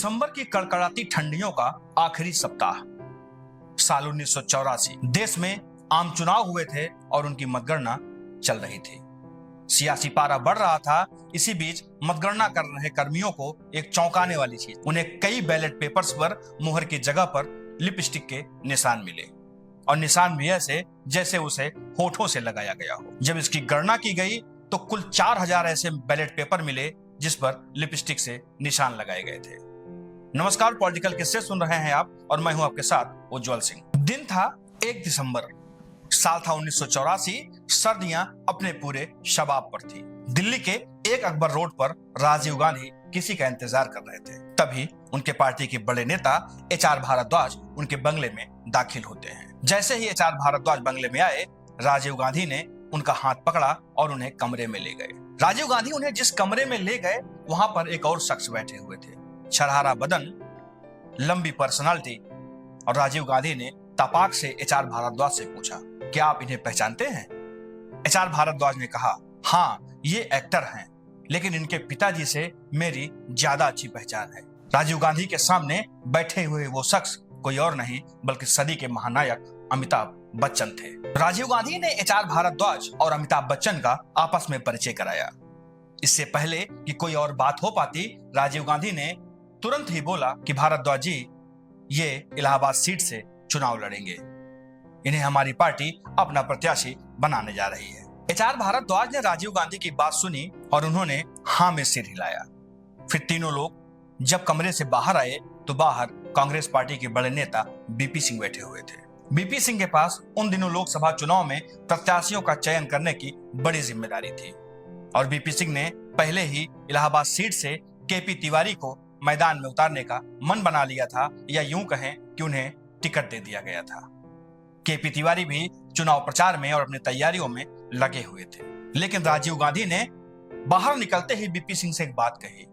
दिसंबर की कड़कड़ाती ठंडियों का आखिरी सप्ताह, साल 1984। देश में आम चुनाव हुए थे और उनकी मतगणना चल रही थी। सियासी पारा बढ़ रहा था। इसी बीच मतगणना कर रहे कर्मियों को एक चौंकाने वाली चीज, उन्हें कई बैलेट पेपर्स पर मुहर की जगह पर लिपस्टिक के निशान मिले, और निशान भी ऐसे जैसे उसे होठों से लगाया गया हो। जब इसकी गणना की गई तो कुल 4000 ऐसे बैलेट पेपर मिले जिस पर लिपस्टिक से निशान लगाए गए थे। नमस्कार, पॉलिटिकल किस्से सुन रहे हैं आप और मैं हूं आपके साथ उज्जवल सिंह। दिन था 1 दिसंबर, साल था 1984। सर्दियां अपने पूरे शबाब पर थी। दिल्ली के एक अकबर रोड पर राजीव गांधी किसी का इंतजार कर रहे थे। तभी उनके पार्टी के बड़े नेता एच.आर. भारद्वाज उनके बंगले में दाखिल होते हैं। जैसे ही एच.आर. भारद्वाज बंगले में आए, राजीव गांधी ने उनका हाथ पकड़ा और उन्हें कमरे में ले गए। राजीव गांधी उन्हें जिस कमरे में ले गए वहां पर एक और शख्स बैठे हुए थे, छरहारा बदन, लंबी पर्सनालिटी। और राजीव गांधी ने तपाक से एच.आर. भारद्वाज से पूछा, क्या आप इन्हें पहचानते हैं? एच.आर. भारद्वाज ने कहा, हाँ, ये एक्टर हैं, लेकिन इनके पिताजी से मेरी ज्यादा अच्छी पहचान है। राजीव गांधी के सामने बैठे हुए वो शख्स कोई और नहीं बल्कि सदी के महानायक अमिताभ बच्चन थे। राजीव गांधी ने एच.आर. भारद्वाज और अमिताभ बच्चन का आपस में परिचय कराया। इससे पहले कि कोई और बात हो पाती, राजीव गांधी ने तुरंत ही बोला कि भारद्वाज जी, ये इलाहाबाद सीट से चुनाव लड़ेंगे। इन्हें हमारी पार्टी अपना प्रत्याशी बनाने जा रही है। एच.आर. भारद्वाज ने राजीव गांधी की बात सुनी और उन्होंने हाँ में सिर हिलाया। फिर तीनों लोग जब कमरे से बाहर आए तो बाहर कांग्रेस पार्टी के बड़े नेता बीपी सिंह बैठे हुए थे। बीपी सिंह के पास उन दिनों लोकसभा चुनाव में प्रत्याशियों का चयन करने की बड़ी जिम्मेदारी थी, और बीपी सिंह ने पहले ही इलाहाबाद सीट से केपी तिवारी को मैदान में उतारने का मन बना लिया था, या यूं कहें कि उन्हें टिकट दे दिया गया था। केपी तिवारी भी चुनाव प्रचार में और अपनी तैयारियों में लगे हुए थे। लेकिन राजीव गांधी ने बाहर निकलते ही बीपी सिंह से एक बात कही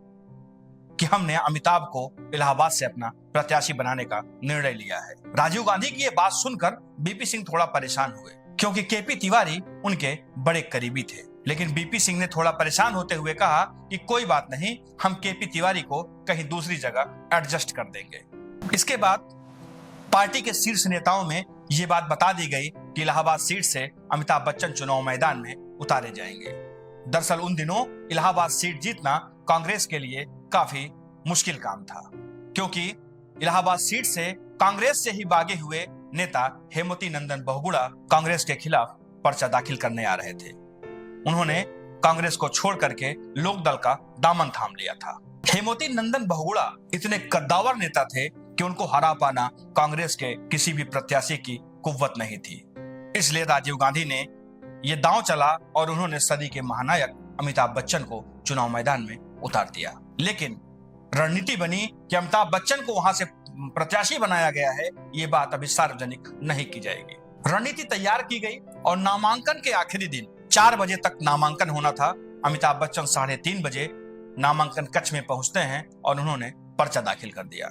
कि हमने अमिताभ को इलाहाबाद से अपना प्रत्याशी बनाने का निर्णय लिया है। राजीव गांधी की ये बात सुनकर बीपी सिंह थोड़ा परेशान हुए, क्योंकि केपी तिवारी उनके बड़े करीबी थे। लेकिन बीपी सिंह ने थोड़ा परेशान होते हुए कहा कि कोई बात नहीं, हम केपी तिवारी को कहीं दूसरी जगह एडजस्ट कर देंगे। इसके बाद पार्टी के शीर्ष नेताओं में ये बात बता दी गई कि इलाहाबाद सीट से अमिताभ बच्चन चुनाव मैदान में उतारे जाएंगे। दरअसल उन दिनों इलाहाबाद सीट जीतना कांग्रेस के लिए काफी मुश्किल काम था, क्योंकि इलाहाबाद सीट से कांग्रेस से ही भागे हुए नेता हेमवती नंदन बहुगुणा कांग्रेस के खिलाफ पर्चा दाखिल करने आ रहे थे। उन्होंने कांग्रेस को छोड़ करके लोकदल का दामन थाम लिया था। हेमवती नंदन बहुगुणा इतने कद्दावर नेता थे कि उनको हरा पाना कांग्रेस के किसी भी प्रत्याशी की कुव्वत नहीं थी। इसलिए राजीव गांधी ने यह दांव चला और उन्होंने सदी के महानायक अमिताभ बच्चन को चुनाव मैदान में उतार दिया। लेकिन रणनीति बनी कि अमिताभ बच्चन को वहां से प्रत्याशी बनाया गया है, ये बात अभी सार्वजनिक नहीं की जाएगी। रणनीति तैयार की गई और नामांकन के आखिरी दिन 4 बजे तक नामांकन होना था। अमिताभ बच्चन 3:30 बजे नामांकन कक्ष में पहुंचते हैं और उन्होंने पर्चा दाखिल कर दिया,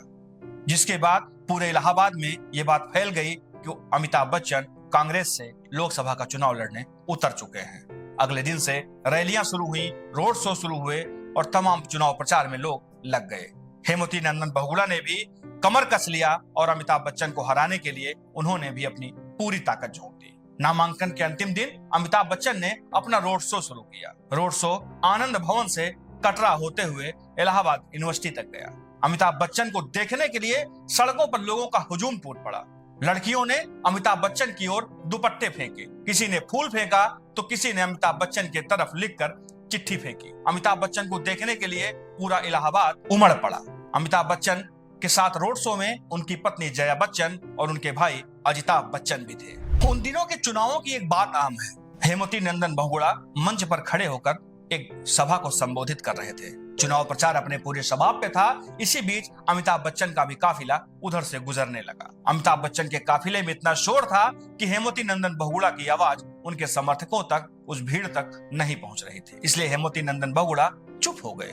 जिसके बाद पूरे इलाहाबाद में ये बात फैल गई कि अमिताभ बच्चन कांग्रेस से लोकसभा का चुनाव लड़ने उतर चुके हैं। अगले दिन से रैलियां शुरू हुई, रोड शो शुरू हुए और तमाम चुनाव प्रचार में लोग लग गए। हेमवती नंदन बहुगुणा ने भी कमर कस लिया और अमिताभ बच्चन को हराने के लिए उन्होंने भी अपनी पूरी ताकत झोंक दी। नामांकन के अंतिम दिन अमिताभ बच्चन ने अपना रोड शो शुरू किया। रोड शो आनंद भवन से कटरा होते हुए इलाहाबाद यूनिवर्सिटी तक गया। अमिताभ बच्चन को देखने के लिए सड़कों पर लोगों का हुजूम टूट पड़ा। लड़कियों ने अमिताभ बच्चन की ओर दुपट्टे फेंके, किसी ने फूल फेंका तो किसी ने अमिताभ बच्चन की तरफ लिखकर चिट्ठी फेंकी। अमिताभ बच्चन को देखने के लिए पूरा इलाहाबाद उमड़ पड़ा। अमिताभ बच्चन के साथ रोड शो में उनकी पत्नी जया बच्चन और उनके भाई अजिताभ बच्चन भी थे। उन दिनों के चुनावों की एक बात आम है। हेमवती नंदन बहुगुणा मंच पर खड़े होकर एक सभा को संबोधित कर रहे थे। चुनाव प्रचार अपने पूरे शबाब पे था। इसी बीच अमिताभ बच्चन का भी काफिला उधर से गुजरने लगा। अमिताभ बच्चन के काफिले में इतना शोर था कि हेमवती नंदन बहुगुणा की आवाज उनके समर्थकों तक, उस भीड़ तक नहीं पहुंच रही थी। इसलिए हेमवती नंदन बहुगुणा चुप हो गए।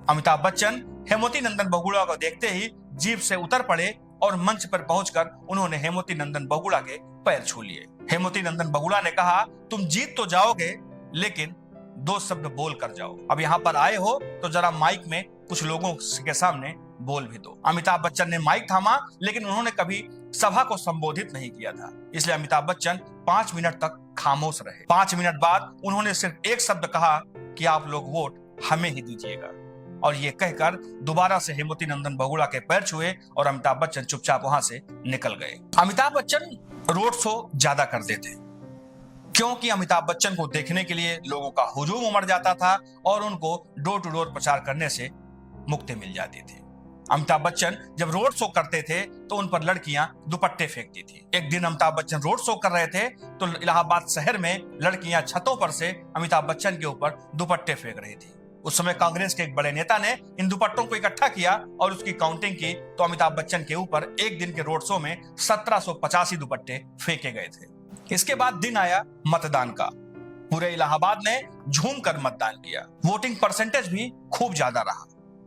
अमिताभ बच्चन हेमवती नंदन बहुगुणा को देखते ही जीप से उतर पड़े और मंच पर पहुंचकर उन्होंने हेमवती नंदन बहुगुणा के पैर छू लिए। हेमवती नंदन बहुगुणा ने कहा, तुम जीत तो जाओगे, लेकिन 2 शब्द बोल कर जाओ। अब यहाँ पर आए हो तो जरा माइक में कुछ लोगों के सामने बोल भी दो। अमिताभ बच्चन ने माइक थामा, लेकिन उन्होंने कभी सभा को संबोधित नहीं किया था, इसलिए अमिताभ बच्चन 5 मिनट तक खामोश रहे। 5 मिनट बाद उन्होंने सिर्फ एक शब्द कहा कि आप लोग वोट हमें ही दीजिएगा, और ये कहकर दोबारा से हेमवती नंदन बहुगुणा के पैर छुए और अमिताभ बच्चन चुपचाप वहां से निकल गए। अमिताभ बच्चन रोड शो ज्यादा करते थे, क्योंकि अमिताभ बच्चन को देखने के लिए लोगों का हुजूम उमड़ जाता था और उनको डोर टू डोर प्रचार करने से मुक्ति मिल जाती थी। अमिताभ बच्चन जब रोड शो करते थे तो उन पर लड़कियां दुपट्टे फेंकती थी। एक दिन अमिताभ बच्चन रोड शो कर रहे थे तो इलाहाबाद शहर में लड़कियां छतों पर से अमिताभ बच्चन के ऊपर दुपट्टे फेंक रही थी। उस समय कांग्रेस के एक बड़े नेता ने इन दुपट्टों को इकट्ठा किया और उसकी काउंटिंग की तो अमिताभ बच्चन के ऊपर एक दिन के रोड शो में 1785 दुपट्टे फेंके गए थे। इसके बाद दिन आया मतदान का। पूरे इलाहाबाद ने झूम कर मतदान किया। वोटिंग परसेंटेज भी खूब ज्यादा रहा।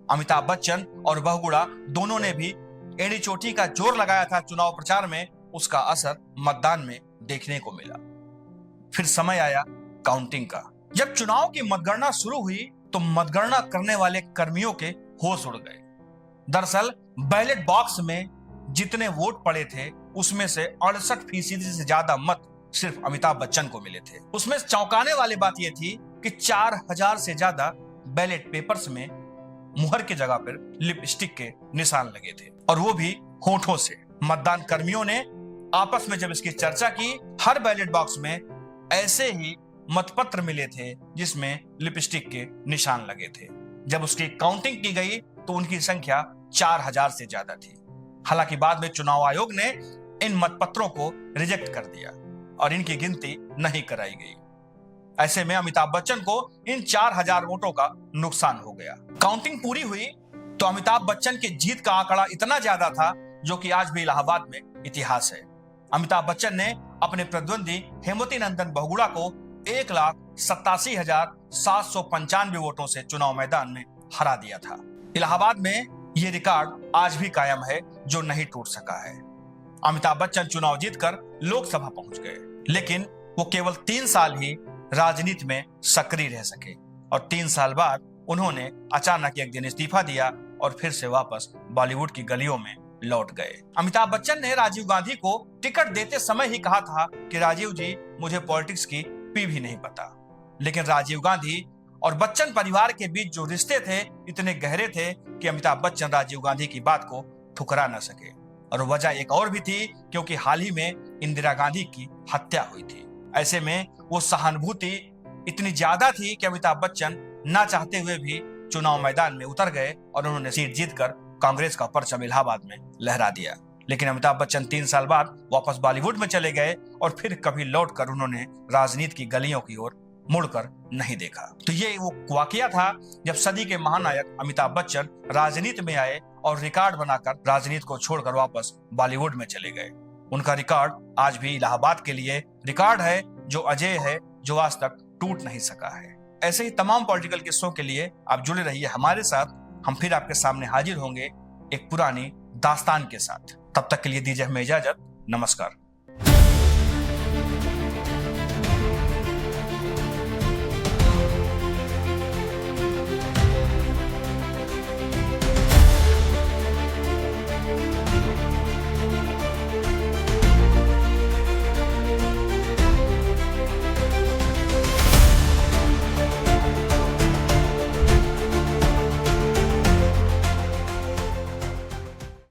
अमिताभ बच्चन और बहुगुणा दोनों ने भी एड़ी चोटी का जोर लगाया था चुनाव प्रचार में, उसका असर मतदान में देखने को मिला। फिर समय आया काउंटिंग का। जब चुनाव की मतगणना शुरू हुई तो मतगणना करने वाले कर्मियों के होश उड़ गए। दरअसल बैलेट बॉक्स में जितने वोट पड़े थे उसमें से 68% से ज्यादा मत सिर्फ अमिताभ बच्चन को मिले थे। उसमें चौंकाने वाली बात यह थी कि 4000 से ज्यादा बैलेट पेपर्स में मुहर की जगह पर लिपस्टिक के निशान लगे थे, और वो भी होठों से। मतदान कर्मियों ने आपस में जब इसकी चर्चा की, हर बैलेट बॉक्स में ऐसे ही मतपत्र मिले थे जिसमें लिपस्टिक के निशान लगे थे। जब उसकी काउंटिंग की गई तो उनकी संख्या 4000 से ज्यादा थी। हालांकि बाद में चुनाव आयोग ने इन मतपत्रों को रिजेक्ट कर दिया और इनकी गिनती नहीं कराई गई। ऐसे में अमिताभ बच्चन को इन 4000 वोटों का नुकसान हो गया। काउंटिंग पूरी हुई तो अमिताभ बच्चन की जीत का आंकड़ा इतना ज्यादा था जो कि आज भी इलाहाबाद में इतिहास है। अमिताभ बच्चन ने अपने प्रतिद्वंदी हेमवती नंदन बहुगुणा को 1,87,795 वोटों से चुनाव मैदान में हरा दिया था। इलाहाबाद में यह रिकॉर्ड आज भी कायम है जो नहीं टूट सका है। अमिताभ बच्चन चुनाव जीतकर लोकसभा पहुंच गए, लेकिन वो केवल 3 साल ही राजनीति में सक्रिय रह सके और 3 साल बाद उन्होंने अचानक एक दिन इस्तीफा दिया और फिर से वापस बॉलीवुड की गलियों में लौट गए। अमिताभ बच्चन ने राजीव गांधी को टिकट देते समय ही कहा था कि राजीव जी, मुझे पॉलिटिक्स की पी भी नहीं पता। लेकिन राजीव गांधी और बच्चन परिवार के बीच जो रिश्ते थे इतने गहरे थे कि अमिताभ बच्चन राजीव गांधी की बात को ठुकरा न सके। और वजह एक और भी थी, क्योंकि हाल ही में इंदिरा गांधी की हत्या हुई थी। ऐसे में वो सहानुभूति इतनी ज्यादा थी कि अमिताभ बच्चन ना चाहते हुए भी चुनाव मैदान में उतर गए और उन्होंने सीट जीतकर कांग्रेस का परचम इलाहाबाद में लहरा दिया। लेकिन अमिताभ बच्चन 3 साल बाद वापस बॉलीवुड में चले गए और फिर कभी लौटकर उन्होंने राजनीति की गलियों की ओर मुड़कर नहीं देखा। तो ये वो वाकया था जब सदी के महानायक अमिताभ बच्चन राजनीति में आए और रिकॉर्ड बनाकर राजनीति को छोड़कर वापस बॉलीवुड में चले गए। उनका रिकॉर्ड आज भी इलाहाबाद के लिए रिकॉर्ड है जो अजय है, जो आज तक टूट नहीं सका है। ऐसे ही तमाम पॉलिटिकल किस्सों के लिए आप जुड़े रहिए हमारे साथ। हम फिर आपके सामने हाजिर होंगे एक पुरानी दास्तान के साथ। तब तक के लिए दीजिए हमें इजाजत। नमस्कार।